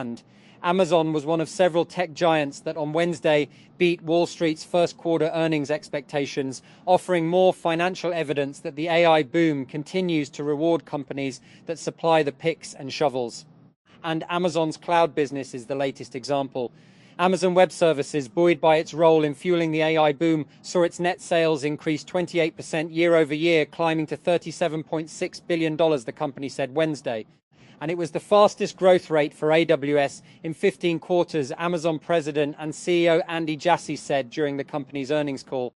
And Amazon was one of several tech giants that on Wednesday beat Wall Street's first quarter earnings expectations, offering more financial evidence that the AI boom continues to reward companies that supply the picks and shovels. And Amazon's cloud business is the latest example. Amazon Web Services, buoyed by its role in fueling the AI boom, saw its net sales increase 28% year over year, climbing to $37.6 billion, the company said Wednesday. And it was the fastest growth rate for AWS in 15 quarters, Amazon president and CEO Andy Jassy said during the company's earnings call.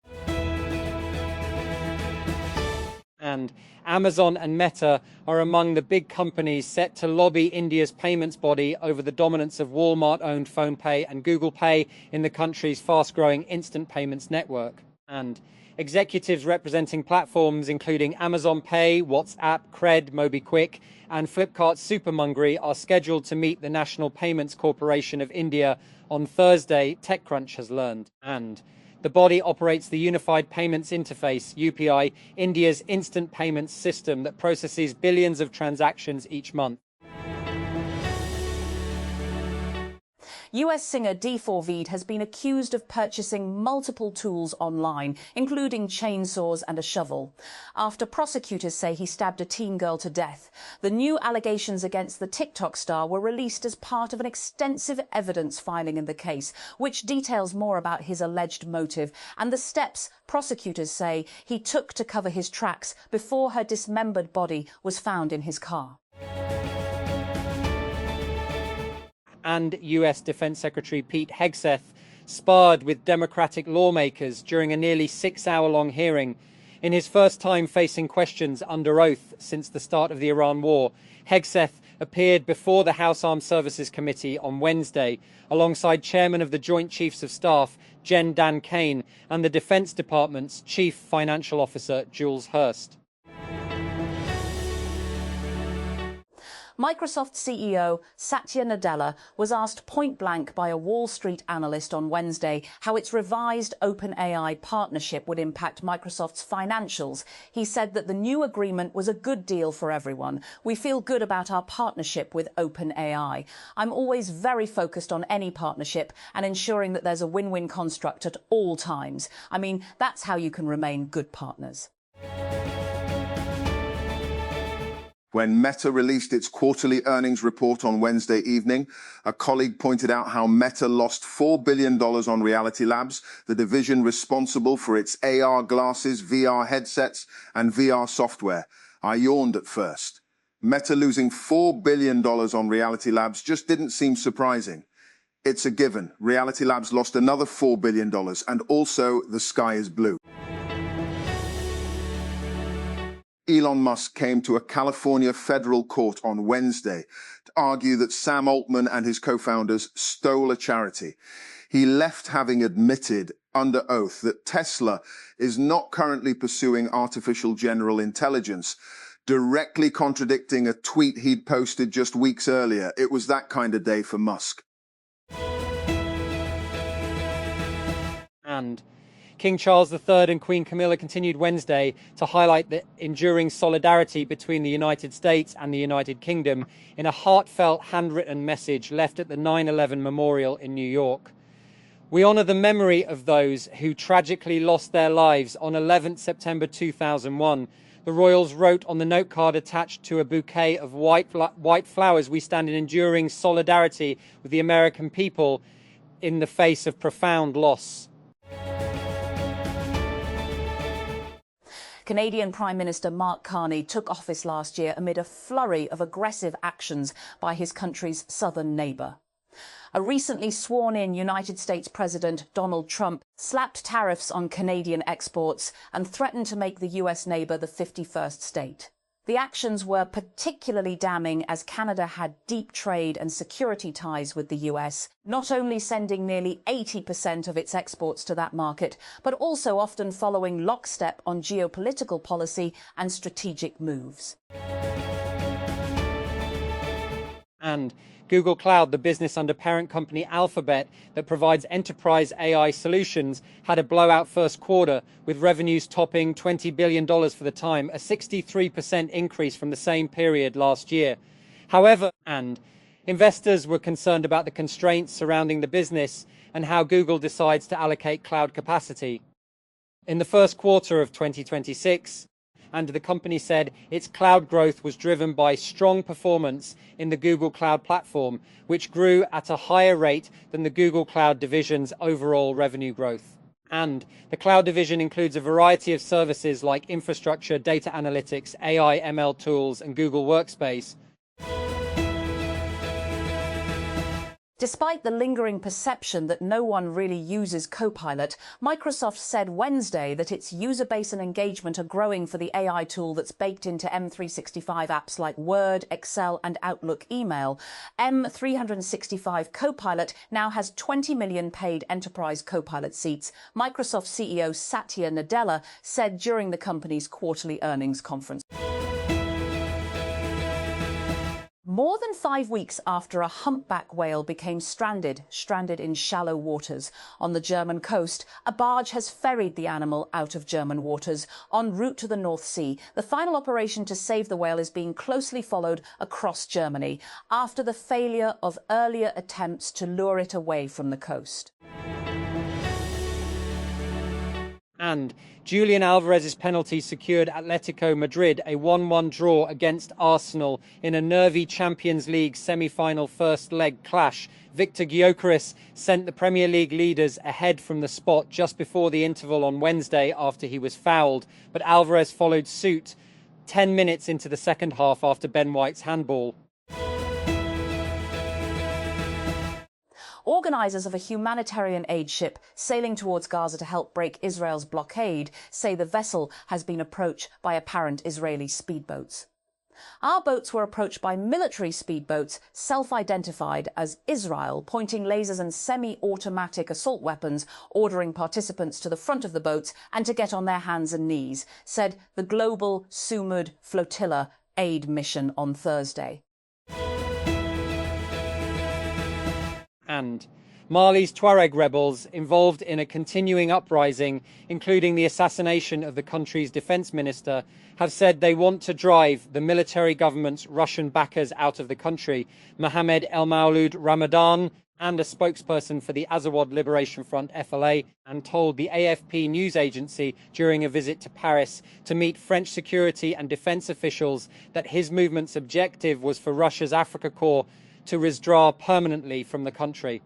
And Amazon and Meta are among the big companies set to lobby India's payments body over the dominance of Walmart-owned PhonePe and Google Pay in the country's fast-growing instant payments network. And executives representing platforms including Amazon Pay, WhatsApp, Cred, MobiKwik, and Flipkart's SuperMungry are scheduled to meet the National Payments Corporation of India on Thursday, TechCrunch has learned. And the body operates the Unified Payments Interface, UPI, India's instant payments system that processes billions of transactions each month. US singer D4 has been accused of purchasing multiple tools online, including chainsaws and a shovel, after prosecutors say he stabbed a teen girl to death. The new allegations against the TikTok star were released as part of an extensive evidence filing in the case, which details more about his alleged motive and the steps prosecutors say he took to cover his tracks before her dismembered body was found in his car. And US Defense Secretary Pete Hegseth sparred with Democratic lawmakers during a nearly 6-hour-long hearing. In his first time facing questions under oath since the start of the Iran war, Hegseth appeared before the House Armed Services Committee on Wednesday, alongside Chairman of the Joint Chiefs of Staff, Jen Dan Kane, and the Defense Department's Chief Financial Officer, Jules Hurst. Microsoft CEO Satya Nadella was asked point-blank by a Wall Street analyst on Wednesday how its revised OpenAI partnership would impact Microsoft's financials. He said that the new agreement was a good deal for everyone. We feel good about our partnership with OpenAI. I'm always very focused on any partnership and ensuring that there's a win-win construct at all times. I mean, that's how you can remain good partners. When Meta released its quarterly earnings report on Wednesday evening, a colleague pointed out how Meta lost $4 billion on Reality Labs, the division responsible for its AR glasses, VR headsets, and VR software. I yawned at first. Meta losing $4 billion on Reality Labs just didn't seem surprising. It's a given. Reality Labs lost another $4 billion, and also the sky is blue. Elon Musk came to a California federal court on Wednesday to argue that Sam Altman and his co-founders stole a charity. He left having admitted under oath that Tesla is not currently pursuing artificial general intelligence, directly contradicting a tweet he'd posted just weeks earlier. It was that kind of day for Musk. And King Charles III and Queen Camilla continued Wednesday to highlight the enduring solidarity between the United States and the United Kingdom in a heartfelt handwritten message left at the 9/11 memorial in New York. We honour the memory of those who tragically lost their lives on 11th September 2001. The royals wrote on the note card attached to a bouquet of white flowers, "We stand in enduring solidarity with the American people in the face of profound loss." Canadian Prime Minister Mark Carney took office last year amid a flurry of aggressive actions by his country's southern neighbour. A recently sworn-in United States President Donald Trump slapped tariffs on Canadian exports and threatened to make the US neighbour the 51st state. The actions were particularly damning as Canada had deep trade and security ties with the US, not only sending nearly 80% of its exports to that market, but also often following lockstep on geopolitical policy and strategic moves. And Google Cloud, the business under parent company Alphabet that provides enterprise AI solutions, had a blowout first quarter, with revenues topping $20 billion for the time, a 63% increase from the same period last year. However, and Investors were concerned about the constraints surrounding the business and how Google decides to allocate cloud capacity. In the first quarter of 2026, and the company said its cloud growth was driven by strong performance in the Google Cloud Platform, which grew at a higher rate than the Google Cloud division's overall revenue growth. And the cloud division includes a variety of services like infrastructure, data analytics, AI, ML tools, and Google Workspace. Despite the lingering perception that no one really uses Copilot, Microsoft said Wednesday that its user base and engagement are growing for the AI tool that's baked into M365 apps like Word, Excel and Outlook Email. M365 Copilot now has 20 million paid enterprise Copilot seats, Microsoft CEO Satya Nadella said during the company's quarterly earnings conference. More than 5 weeks after a humpback whale became stranded in shallow waters on the German coast, a barge has ferried the animal out of German waters en route to the North Sea. The final operation to save the whale is being closely followed across Germany after the failure of earlier attempts to lure it away from the coast. And Julian Alvarez's penalty secured Atletico Madrid a 1-1 draw against Arsenal in a nervy Champions League semi-final first leg clash. Victor Gyökeres sent the Premier League leaders ahead from the spot just before the interval on Wednesday after he was fouled, but Alvarez followed suit 10 minutes into the second half after Ben White's handball. Organisers of a humanitarian aid ship sailing towards Gaza to help break Israel's blockade say the vessel has been approached by apparent Israeli speedboats. Our boats were approached by military speedboats self-identified as Israel, pointing lasers and semi-automatic assault weapons, ordering participants to the front of the boats and to get on their hands and knees, said the global Sumud Flotilla aid mission on Thursday. And Mali's Tuareg rebels, involved in a continuing uprising, including the assassination of the country's defense minister, have said they want to drive the military government's Russian backers out of the country. Mohammed El Maulud Ramadan, and a spokesperson for the Azawad Liberation Front FLA, and told the AFP news agency during a visit to Paris to meet French security and defense officials that his movement's objective was for Russia's Africa Corps to withdraw permanently from the country.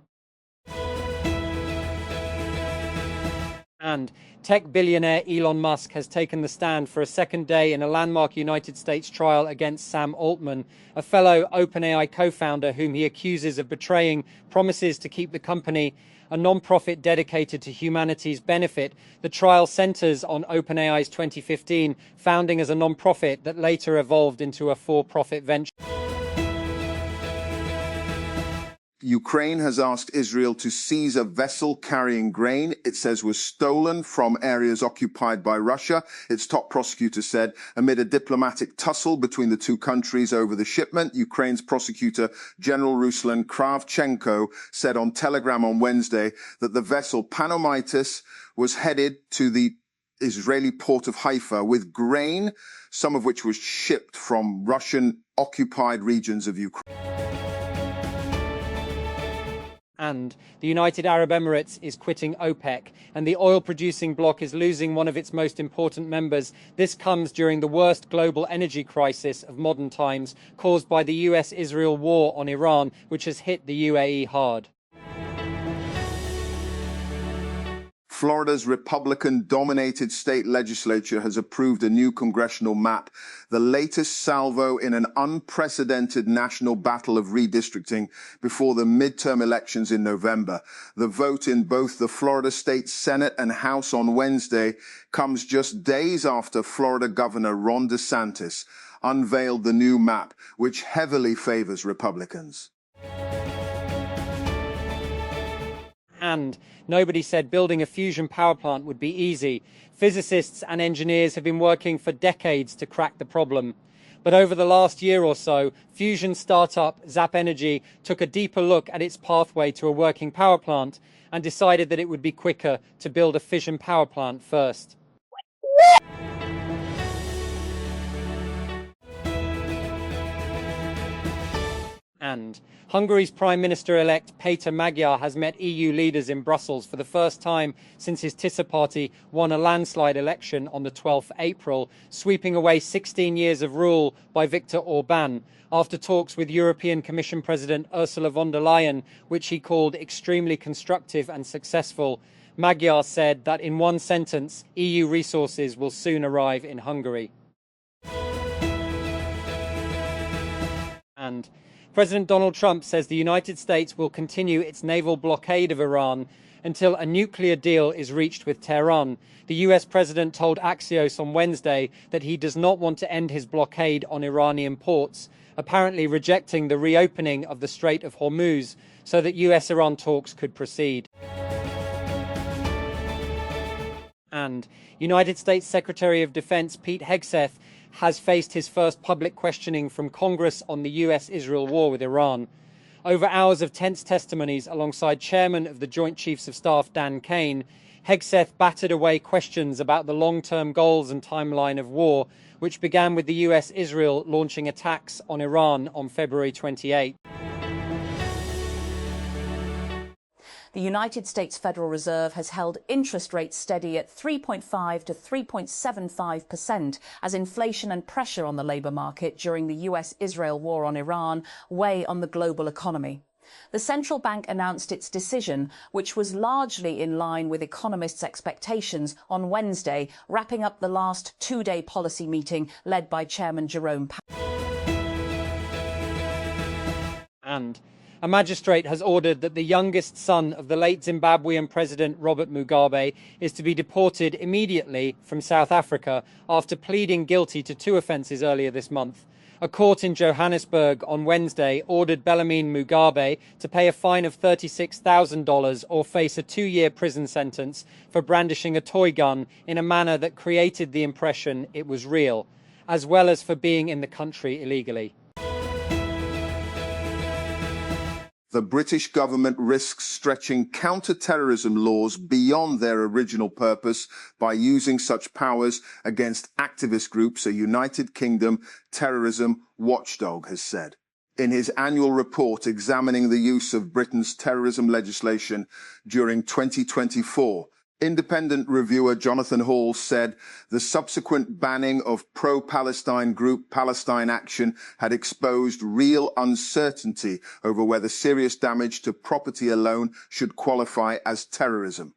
And tech billionaire Elon Musk has taken the stand for a second day in a landmark United States trial against Sam Altman, a fellow OpenAI co-founder whom he accuses of betraying promises to keep the company a non-profit dedicated to humanity's benefit. The trial centers on OpenAI's 2015 founding as a non-profit that later evolved into a for-profit venture. Ukraine has asked Israel to seize a vessel carrying grain it says was stolen from areas occupied by Russia, its top prosecutor said, amid a diplomatic tussle between the two countries over the shipment. Ukraine's prosecutor, General Ruslan Kravchenko, said on Telegram on Wednesday that the vessel Panomitis was headed to the Israeli port of Haifa with grain, some of which was shipped from Russian-occupied regions of Ukraine. And the United Arab Emirates is quitting OPEC, and the oil-producing bloc is losing one of its most important members. This comes during the worst global energy crisis of modern times, caused by the US-Israel war on Iran, which has hit the UAE hard. Florida's Republican-dominated state legislature has approved a new congressional map, the latest salvo in an unprecedented national battle of redistricting before the midterm elections in November. The vote in both the Florida State Senate and House on Wednesday comes just days after Florida Governor Ron DeSantis unveiled the new map, which heavily favors Republicans. And nobody said building a fusion power plant would be easy. Physicists and engineers have been working for decades to crack the problem. But over the last year or so, fusion startup Zap Energy took a deeper look at its pathway to a working power plant and decided that it would be quicker to build a fission power plant first. And And Hungary's Prime Minister-elect Péter Magyar has met EU leaders in Brussels for the first time since his Tisza party won a landslide election on the 12th April, sweeping away 16 years of rule by Viktor Orbán, after talks with European Commission President Ursula von der Leyen, which he called extremely constructive and successful. Magyar said that in one sentence, EU resources will soon arrive in Hungary. And President Donald Trump says the United States will continue its naval blockade of Iran until a nuclear deal is reached with Tehran. The US president told Axios on Wednesday that he does not want to end his blockade on Iranian ports, apparently rejecting the reopening of the Strait of Hormuz so that US-Iran talks could proceed. And United States Secretary of Defense Pete Hegseth has faced his first public questioning from Congress on the US-Israel war with Iran. Over hours of tense testimonies alongside Chairman of the Joint Chiefs of Staff Dan Kane, Hegseth battered away questions about the long-term goals and timeline of war, which began with the US-Israel launching attacks on Iran on February 28. The United States Federal Reserve has held interest rates steady at 3.5 to 3.75% as inflation and pressure on the labour market during the US-Israel war on Iran weigh on the global economy. The central bank announced its decision, which was largely in line with economists' expectations, on Wednesday, wrapping up the last two-day policy meeting led by Chairman Jerome Powell. And a magistrate has ordered that the youngest son of the late Zimbabwean President Robert Mugabe is to be deported immediately from South Africa after pleading guilty to two offences earlier this month. A court in Johannesburg on Wednesday ordered Bellarmine Mugabe to pay a fine of $36,000 or face a 2-year prison sentence for brandishing a toy gun in a manner that created the impression it was real, as well as for being in the country illegally. The British government risks stretching counter-terrorism laws beyond their original purpose by using such powers against activist groups, a United Kingdom terrorism watchdog has said. In his annual report examining the use of Britain's terrorism legislation during 2024, independent reviewer Jonathan Hall said the subsequent banning of pro-Palestine group Palestine Action had exposed real uncertainty over whether serious damage to property alone should qualify as terrorism.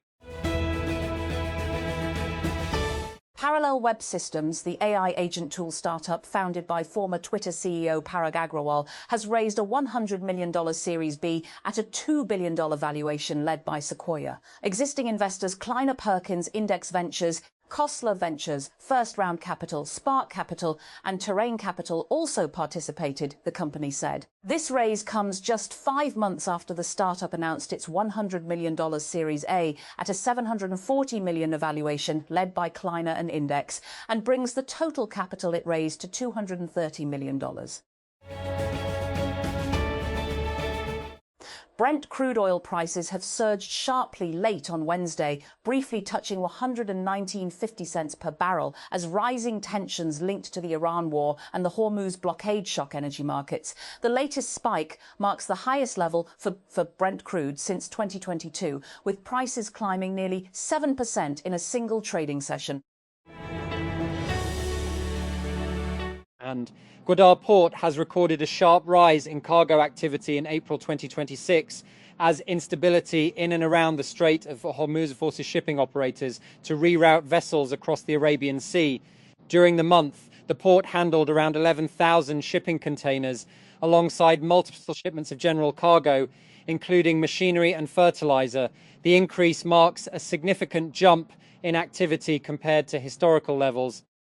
Parallel Web Systems, the AI agent tool startup founded by former Twitter CEO Parag Agrawal, has raised a $100 million Series B at a $2 billion valuation led by Sequoia. Existing investors Kleiner Perkins, Index Ventures, Khosla Ventures, First Round Capital, Spark Capital and Terrain Capital also participated, the company said. This raise comes just 5 months after the startup announced its $100 million Series A at a $740 million valuation led by Kleiner and Index, and brings the total capital it raised to $230 million. Brent crude oil prices have surged sharply late on Wednesday, briefly touching 119.50 cents per barrel as rising tensions linked to the Iran war and the Hormuz blockade shock energy markets. The latest spike marks the highest level for Brent crude since 2022, with prices climbing nearly 7% in a single trading session. And Gwadar Port has recorded a sharp rise in cargo activity in April 2026 as instability in and around the Strait of Hormuz forces shipping operators to reroute vessels across the Arabian Sea. During the month, the port handled around 11,000 shipping containers alongside multiple shipments of general cargo, including machinery and fertilizer. The increase marks a significant jump in activity compared to historical levels.